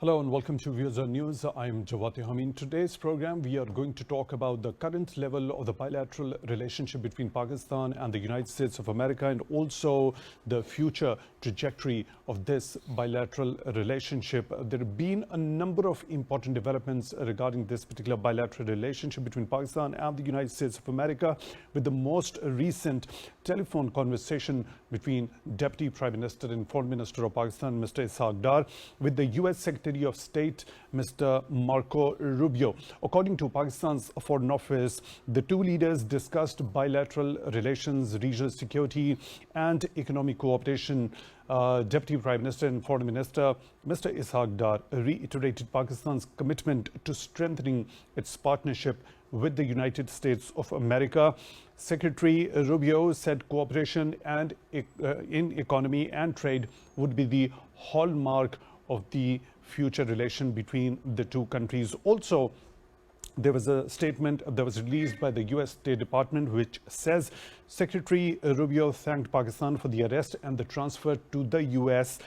Hello and welcome to Viewers on News. I'm Jawati Hami. In today's program, we are going to talk about the current level of the bilateral relationship between Pakistan and the United States of America, and also the future trajectory of this bilateral relationship. There have been a number of important developments regarding this particular bilateral relationship between Pakistan and the United States of America, with the most recent telephone conversation between Deputy Prime Minister and Foreign Minister of Pakistan, Mr. Ishaq Dar, with the U.S. Secretary of State, Mr. Marco Rubio. According to Pakistan's Foreign Office, the two leaders discussed bilateral relations, regional security and economic cooperation. Deputy Prime Minister and Foreign Minister Mr. Ishaq Dar reiterated Pakistan's commitment to strengthening its partnership with the United States of America. Secretary Rubio said cooperation and in economy and trade would be the hallmark of the future relation between the two countries. Also, there was a statement that was released by the U.S. State Department which says Secretary Rubio thanked Pakistan for the arrest and the transfer to the U.S.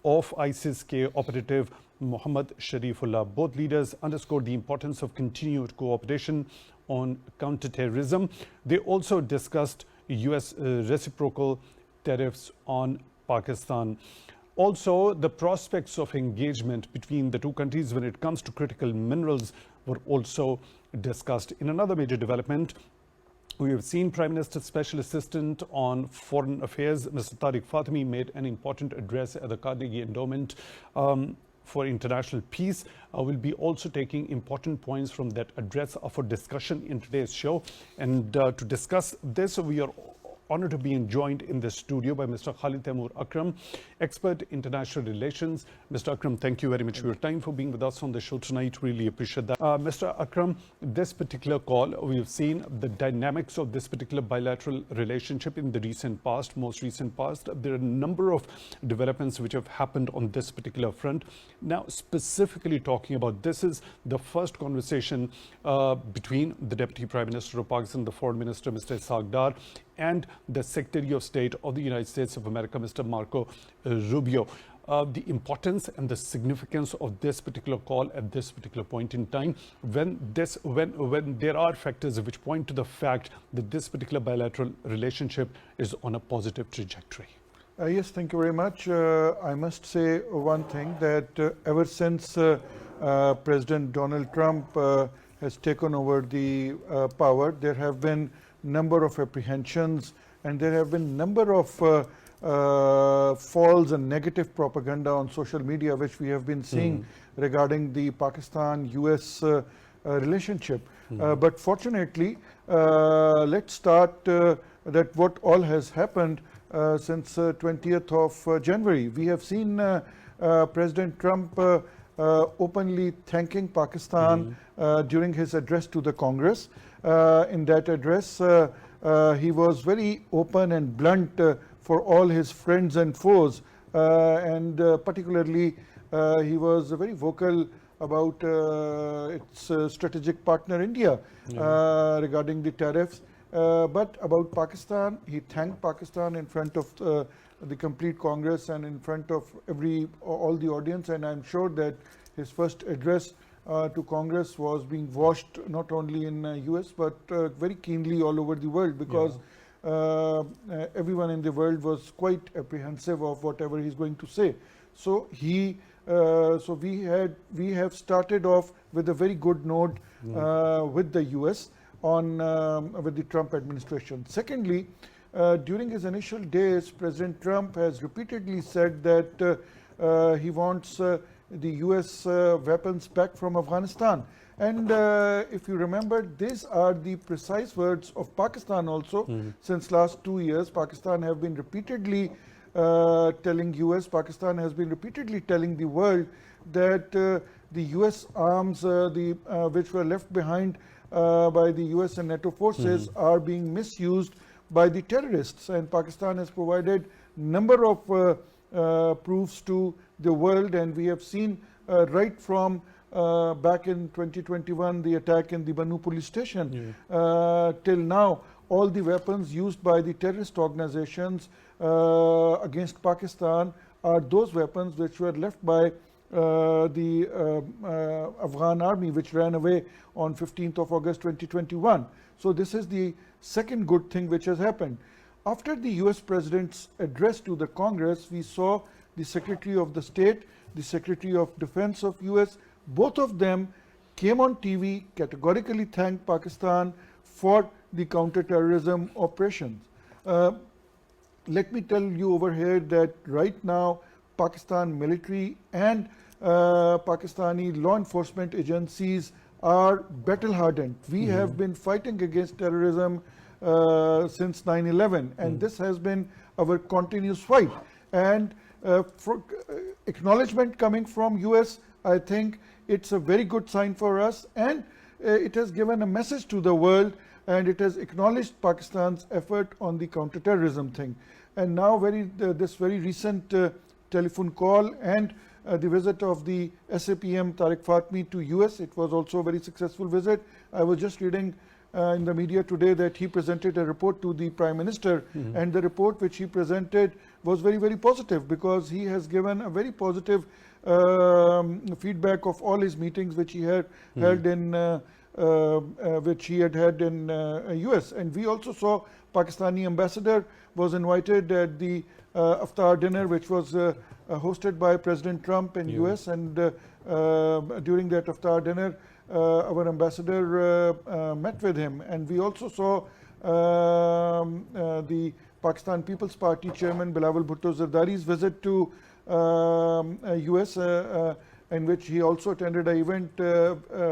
of ISIS-K operative Mohammad Sharifullah. Both leaders underscored the importance of continued cooperation on counterterrorism. They also discussed U.S. reciprocal tariffs on Pakistan. Also, the prospects of engagement between the two countries when it comes to critical minerals were also discussed. In another major development, we have seen Prime Minister's Special Assistant on Foreign Affairs, Mr. Tariq Fatemi, made an important address at the Carnegie Endowment for International Peace. We'll be also taking important points from that address for discussion in today's show. And to discuss this, we are honored to be joined in the studio by Mr. Khalid Taimur Akram, expert international relations. Mr. Akram, thank you very much for your time, for being with us on the show tonight. Really appreciate that. Mr. Akram, this particular call, we've seen the dynamics of this particular bilateral relationship in the most recent past. There are a number of developments which have happened on this particular front. Now, specifically talking about, this is the first conversation between the Deputy Prime Minister of Pakistan, the Foreign Minister, Mr. Ishaq Dar, and the Secretary of State of the United States of America, Mr. Marco Rubio. The importance and the significance of this particular call at this particular point in time, when there are factors which point to the fact that this particular bilateral relationship is on a positive trajectory. Yes, thank you very much. I must say one thing, that ever since President Donald Trump has taken over the power, there have been number of apprehensions and there have been number of false and negative propaganda on social media which we have been seeing regarding the Pakistan-US relationship. But fortunately, let's start that what all has happened since 20th of January. We have seen President Trump openly thanking Pakistan during his address to the Congress. In that address, he was very open and blunt for all his friends and foes, and particularly he was very vocal about its strategic partner India regarding the tariffs. But about Pakistan, he thanked Pakistan in front of the complete Congress and in front of all the audience, and I'm sure that his first address to Congress was being watched not only in US but very keenly all over the world, because everyone in the world was quite apprehensive of whatever he's going to say. So we have started off with a very good note with the US with the Trump administration. Secondly, during his initial days, President Trump has repeatedly said that he wants the US weapons back from Afghanistan. And if you remember, these are the precise words of Pakistan also. Since last 2 years, Pakistan have been repeatedly telling US, Pakistan has been repeatedly telling the world that the US arms which were left behind by the US and NATO forces are being misused by the terrorists. And Pakistan has provided number of proofs to the world, and we have seen right from back in 2021, the attack in the Banu police station, till now, all the weapons used by the terrorist organizations against Pakistan are those weapons which were left by Afghan army, which ran away on 15th of August 2021. So this is the second good thing which has happened. After the US President's address to the Congress, we saw the Secretary of the State, the Secretary of Defense of US, both of them came on TV, categorically thanked Pakistan for the counterterrorism operations. Let me tell you over here that right now Pakistan military and Pakistani law enforcement agencies are battle hardened. We have been fighting against terrorism since 9/11, and this has been our continuous fight. And for acknowledgement coming from US, I think it's a very good sign for us, and it has given a message to the world, and it has acknowledged Pakistan's effort on the counterterrorism thing. And now this very recent telephone call and the visit of the SAPM Tariq Fatmi to US, it was also a very successful visit. I was just reading in the media today that he presented a report to the Prime Minister, and the report which he presented was very, very positive, because he has given a very positive feedback of all his meetings which he had held in US. And we also saw Pakistani ambassador was invited at the iftar dinner, which was hosted by President Trump in US, and during that iftar dinner, our ambassador met with him. And we also saw the Pakistan People's Party Chairman Bilawal Bhutto Zardari's visit to US, in which he also attended an event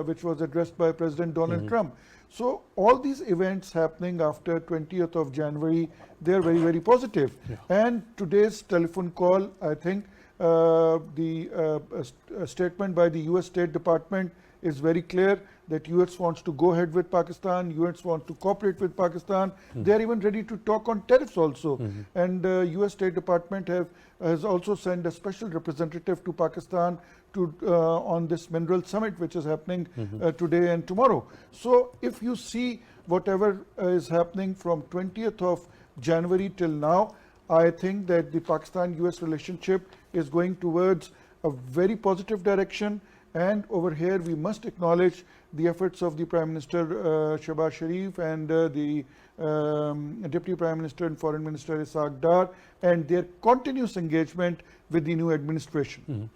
which was addressed by President Donald Trump. So all these events happening after 20th of January, they are very, very positive. And today's telephone call, I think the statement by the US State Department is very clear that US wants to go ahead with Pakistan, US wants to cooperate with Pakistan. They are even ready to talk on tariffs also. And US State Department has also sent a special representative to Pakistan to on this mineral summit which is happening today and tomorrow. So if you see whatever is happening from 20th of January till now, I think that the Pakistan-US relationship is going towards a very positive direction. And over here we must acknowledge the efforts of the Prime Minister Shehbaz Sharif and the Deputy Prime Minister and Foreign Minister Ishaq Dar, and their continuous engagement with the new administration.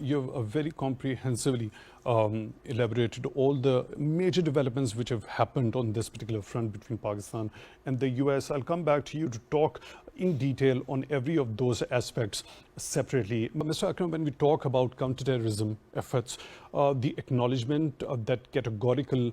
You've very comprehensively elaborated all the major developments which have happened on this particular front between Pakistan and the US. I'll come back to you to talk in detail on every of those aspects separately. Mr. Akram, when we talk about counterterrorism efforts, the acknowledgement of that categorical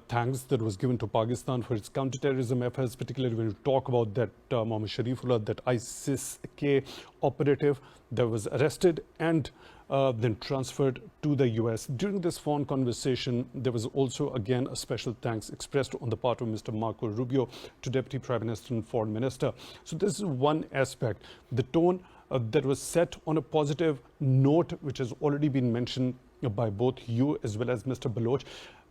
thanks that was given to Pakistan for its counterterrorism efforts, particularly when we talk about that Mohammed Sharifullah, that ISIS-K operative that was arrested and then transferred to the US. During this phone conversation, there was also again a special thanks expressed on the part of Mr. Marco Rubio to Deputy Prime Minister and Foreign Minister. So this is one aspect. The tone that was set on a positive note, which has already been mentioned by both you as well as Mr. Baloch.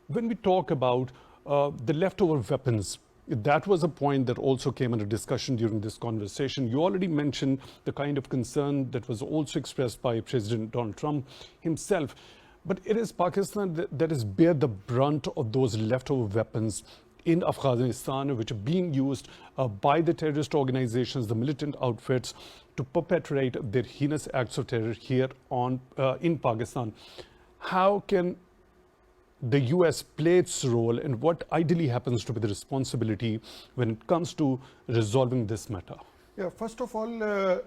When we talk about the leftover weapons, that was a point that also came under discussion during this conversation. You already mentioned the kind of concern that was also expressed by President Donald Trump himself. But it is Pakistan that is bear the brunt of those leftover weapons in Afghanistan, which are being used by the terrorist organizations, the militant outfits, to perpetrate their heinous acts of terror here in Pakistan. How can the US play its role, and what ideally happens to be the responsibility when it comes to resolving this matter? Yeah, first of all,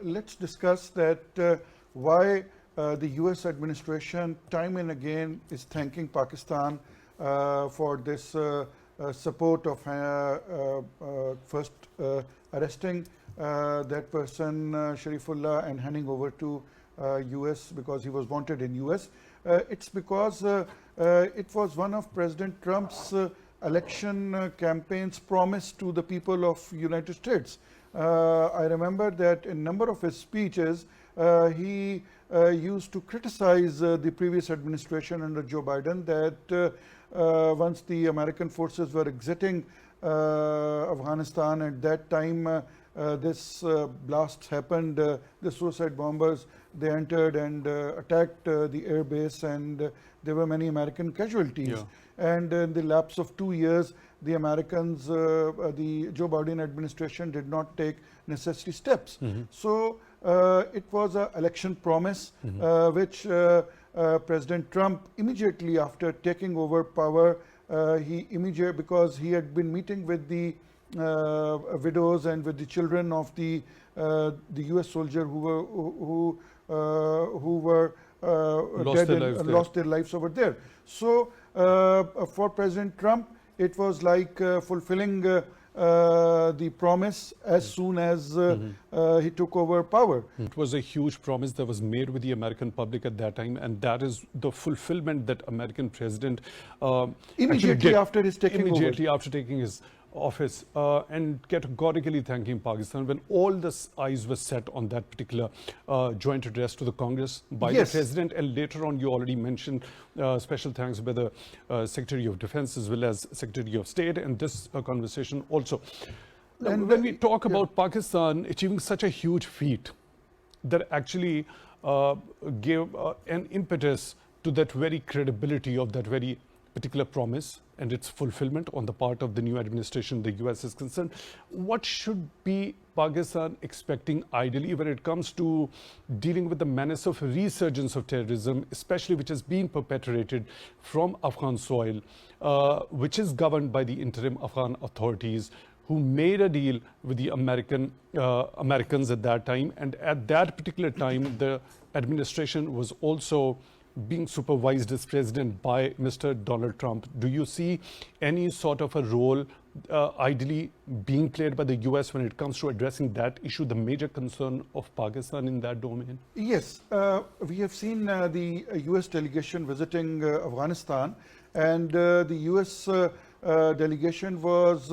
let's discuss that why the US administration time and again is thanking Pakistan for this support of first arresting that person, Sharifullah, and handing over to US because he was wanted in US. It's because it was one of President Trump's election campaign's promise to the people of United States. I remember that in a number of his speeches, he used to criticize the previous administration under Joe Biden that once the American forces were exiting Afghanistan, at that time this blast happened, the suicide bombers they entered and attacked the air base, and there were many American casualties. Yeah. And in the lapse of 2 years, the Americans, the Joe Biden administration did not take necessary steps. So it was an election promise, which President Trump immediately after taking over power, because he had been meeting with the widows and with the children of the U.S. soldier who were dead and lost their lives over there. So for President Trump, it was like fulfilling the promise as soon as he took over power. It was a huge promise that was made with the American public at that time, and that is the fulfillment that American president immediately after his taking his office, and categorically thanking Pakistan when all the eyes were set on that particular joint address to the Congress by the president. And later on, you already mentioned special thanks by the Secretary of Defense as well as Secretary of State, and this conversation also. And when we talk about Pakistan achieving such a huge feat that actually gave an impetus to that very credibility of that very particular promise and its fulfillment on the part of the new administration, the US is concerned, what should be Pakistan expecting ideally when it comes to dealing with the menace of resurgence of terrorism, especially which is being perpetrated from Afghan soil, which is governed by the interim Afghan authorities, who made a deal with the Americans at that time, and at that particular time the administration was also being supervised as president by Mr. Donald Trump. Do you see any sort of a role ideally being played by the US when it comes to addressing that issue, the major concern of Pakistan in that domain? Yes, we have seen the US delegation visiting Afghanistan, and the US delegation was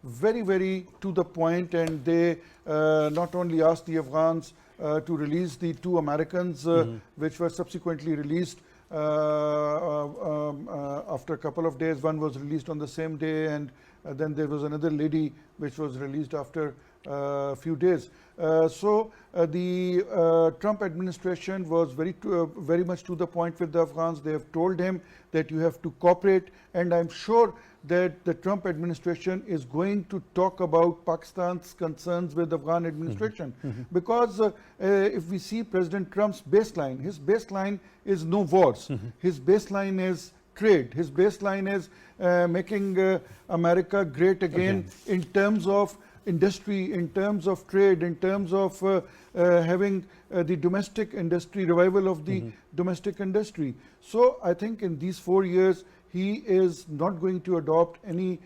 very, very to the point, and they not only asked the Afghans to release the 2 Americans, which were subsequently released after a couple of days. One was released on the same day, and then there was another lady which was released after a few days. So the Trump administration was very much to the point with the Afghans. They have told him that you have to cooperate, and I'm sure that the Trump administration is going to talk about Pakistan's concerns with the Afghan administration. Because if we see President Trump's baseline, his baseline is no wars. His baseline is trade. His baseline is making America great again in terms of industry, in terms of trade, in terms of having the domestic industry, revival of the domestic industry. So I think in these 4 years, he is not going to adopt any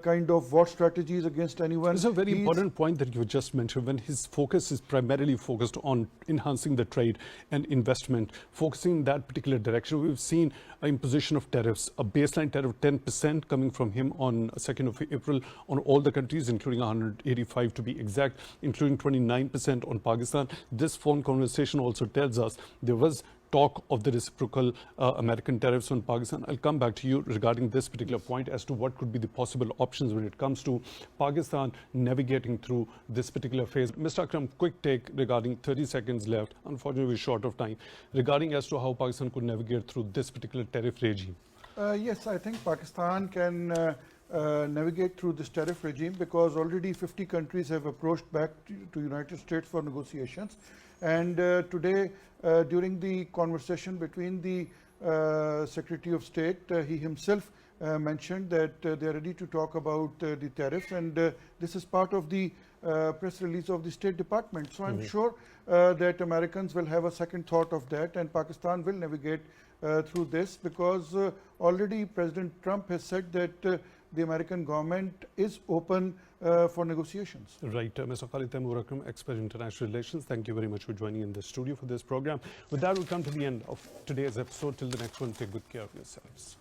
kind of war strategies against anyone. It's a very important point that you just mentioned, when his focus is primarily focused on enhancing the trade and investment, focusing in that particular direction. We've seen an imposition of tariffs, a baseline tariff 10% coming from him on 2nd of April on all the countries, including 185 to be exact, including 29% on Pakistan. This phone conversation also tells us there was talk of the reciprocal American tariffs on Pakistan. I'll come back to you regarding this particular point as to what could be the possible options when it comes to Pakistan navigating through this particular phase. Mr. Akram, quick take regarding 30 seconds left, unfortunately we're short of time, regarding as to how Pakistan could navigate through this particular tariff regime. Yes, I think Pakistan can navigate through this tariff regime because already 50 countries have approached back to United States for negotiations. And today, during the conversation between the Secretary of State, he himself mentioned that they are ready to talk about the tariffs, and this is part of the press release of the State Department. So I'm sure that Americans will have a second thought of that, and Pakistan will navigate through this because already President Trump has said that the American government is open for negotiations. Right. Mr. Khalid Taimur Akram, expert in international relations, thank you very much for joining in the studio for this program. With that, we'll come to the end of today's episode. Till the next one, take good care of yourselves.